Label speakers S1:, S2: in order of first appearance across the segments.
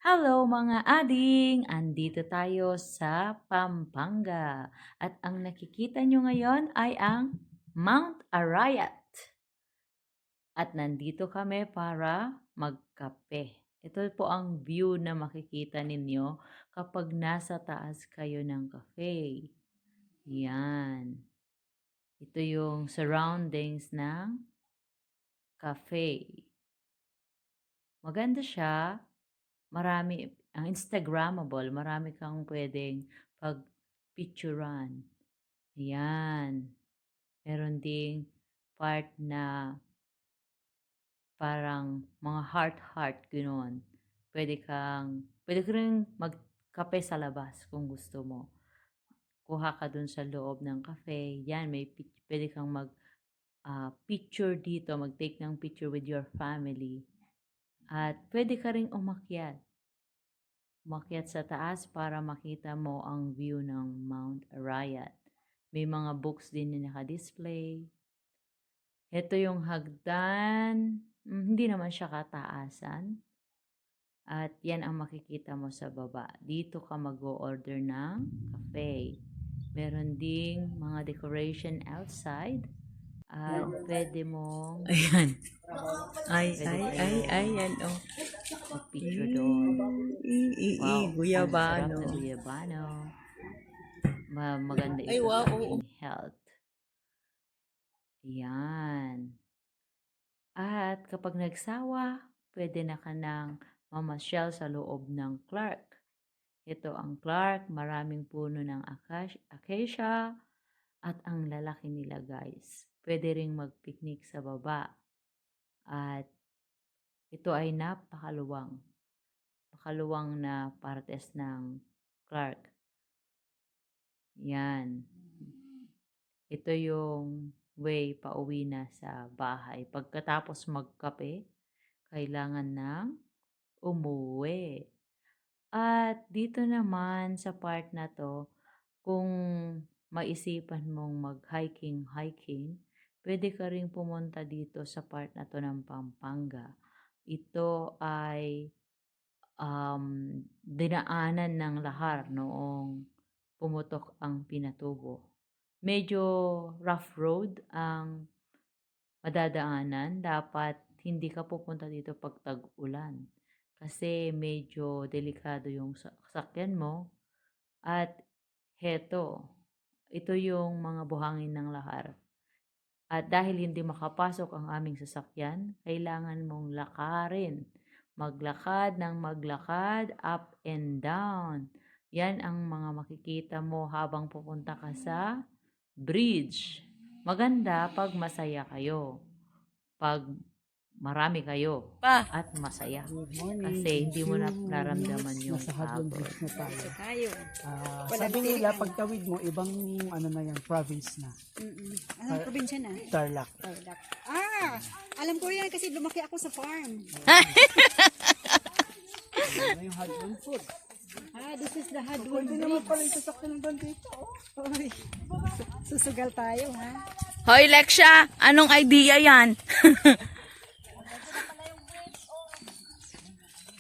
S1: Hello mga ading! Andito tayo sa Pampanga. At ang nakikita nyo ngayon ay ang Mount Arayat. At nandito kami para magkape. Ito po ang view na makikita ninyo kapag nasa taas kayo ng cafe. Yan. Ito yung surroundings ng cafe. Maganda siya. Marami, ang Instagrammable, marami kang pwedeng pag-picturean. Ayan. Meron ding part na parang mga heart-heart, gano'n. Pwede ka rin magkape sa labas kung gusto mo. Kuha ka dun sa loob ng cafe. Yan, pwede kang picture dito, mag-take ng picture with your family. At pwede ka ring umakyat sa taas para makita mo ang view ng Mount Arayat. May mga books din na naka-display. Ito yung hagdan. Hindi naman siya kataasan. At yan ang makikita mo sa baba. Dito ka mag-o-order ng cafe. Meron ding mga decoration outside. At pwede mong... Ayan. Ayan. Oh. Picture doon. Wow,
S2: Guyabano.
S1: ang sarap na guyabano. Maganda ito
S2: Ay, wow,
S1: sa
S2: oo.
S1: ating health. Yan. At kapag nagsawa, pwede na ka nang mamasyal sa loob ng Clark. Ito ang Clark, maraming puno ng acacia at ang lalaki nila guys. Pwede ring mag-picnic sa baba. At ito ay napakaluwang. Makaluwang na partes ng Clark. Yan. Ito yung way pauwi na sa bahay. Pagkatapos magkape, kailangan nang umuwi. At dito naman sa part na to, kung maisipan mong mag-hiking, pwede ka rin pumunta dito sa part na to ng Pampanga. Ito ay dinaanan ng lahar noong pumutok ang Pinatubo. Medyo rough road ang madadaanan. Dapat hindi ka pupunta dito pag tag-ulan. Kasi medyo delikado yung sasakyan mo. At ito yung mga buhangin ng lahar. At dahil hindi makapasok ang aming sasakyan, kailangan mong lakarin. Maglakad ng maglakad, up and down. Yan ang mga makikita mo habang pupunta ka sa bridge. Maganda pag masaya kayo. Pag marami kayo at masaya. Kasi hindi mo na naramdaman yung
S2: Nasa Hadlong
S1: pagod.
S2: Beach na tayo.
S3: Tayo.
S2: Sabi nila, pagtawid mo, ibang ano na yan, province na.
S3: Anong probinsya na?
S2: Tarlac.
S3: Tarlac. Alam ko yan kasi lumaki ako sa farm.
S2: Ano yung Hadlong food?
S3: This is the Hadwon
S2: Pwede naman pala yung sasakyan ng bandito.
S3: Oy, susugal tayo, ha?
S4: Hoy, Lexia! Anong idea yan?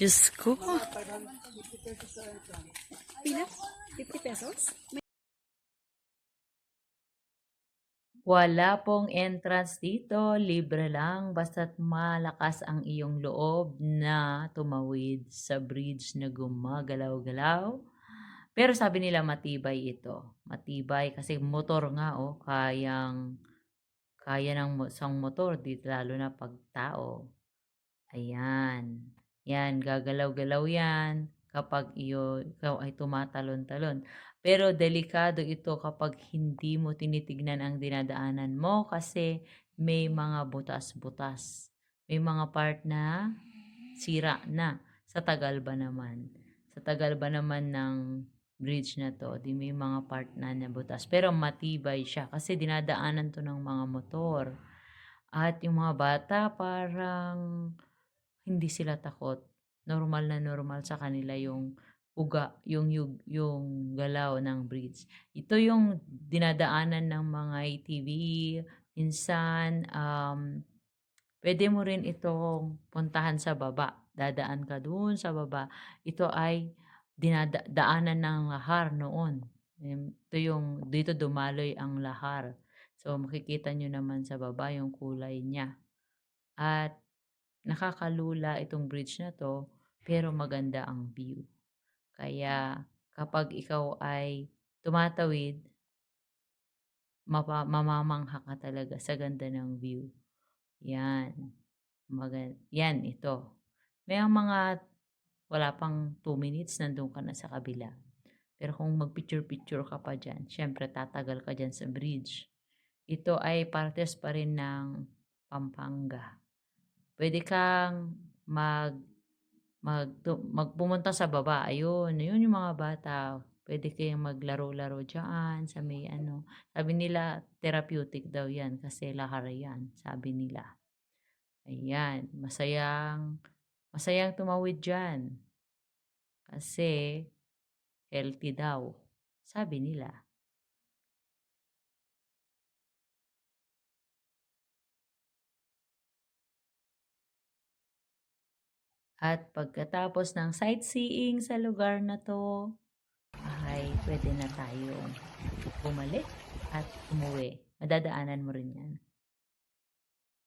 S4: Diyos ko.
S3: Pila? 50 pesos?
S1: Wala pong entrance dito, libre lang basta't malakas ang iyong loob na tumawid sa bridge na gumagalaw-galaw. Pero sabi nila matibay ito. Matibay kasi motor nga kaya ng isang motor dito lalo na pag tao. Ayan. Yan, gagalaw-galaw yan kapag ikaw ay tumatalon-talon. Pero delikado ito kapag hindi mo tinitignan ang dinadaanan mo kasi may mga butas-butas. May mga part na sira na. Sa tagal ba naman? Sa tagal ba naman ng bridge na to, di may mga part na butas. Pero matibay siya kasi dinadaanan to ng mga motor. At yung mga bata parang hindi sila takot. Normal na normal sa kanila yung yung galaw ng bridge. Ito yung dinadaanan ng mga ATV. Minsan, pwede mo rin itong puntahan sa baba. dadaan ka dun sa baba. Ito ay daanan ng lahar noon. Ito yung dito dumaloy ang lahar. So makikita nyo naman sa baba yung kulay niya. At nakakalula itong bridge na 'to, pero maganda ang view. Kaya kapag ikaw ay tumatawid, mamamangha ka talaga sa ganda ng view. 'Yan, 'yan ito. May mga wala pang 2 minutes nandun ka na sa kabila. Pero kung mag-picture-picture ka pa diyan, siyempre tatagal ka diyan sa bridge. Ito ay partes pa rin ng Pampanga. Puwede kang pumunta sa baba, ayun yung mga bata. Puwede kayong maglaro-laro diyan sa may ano, sabi nila therapeutic daw 'yan kasi lahar 'yan, sabi nila. Ayan, masayang masayang tumawid diyan kasi healthy daw, sabi nila. At pagkatapos ng sightseeing sa lugar na 'to, ay puwede na tayong bumalik at umuwi. Madadaanan mo rin 'yan.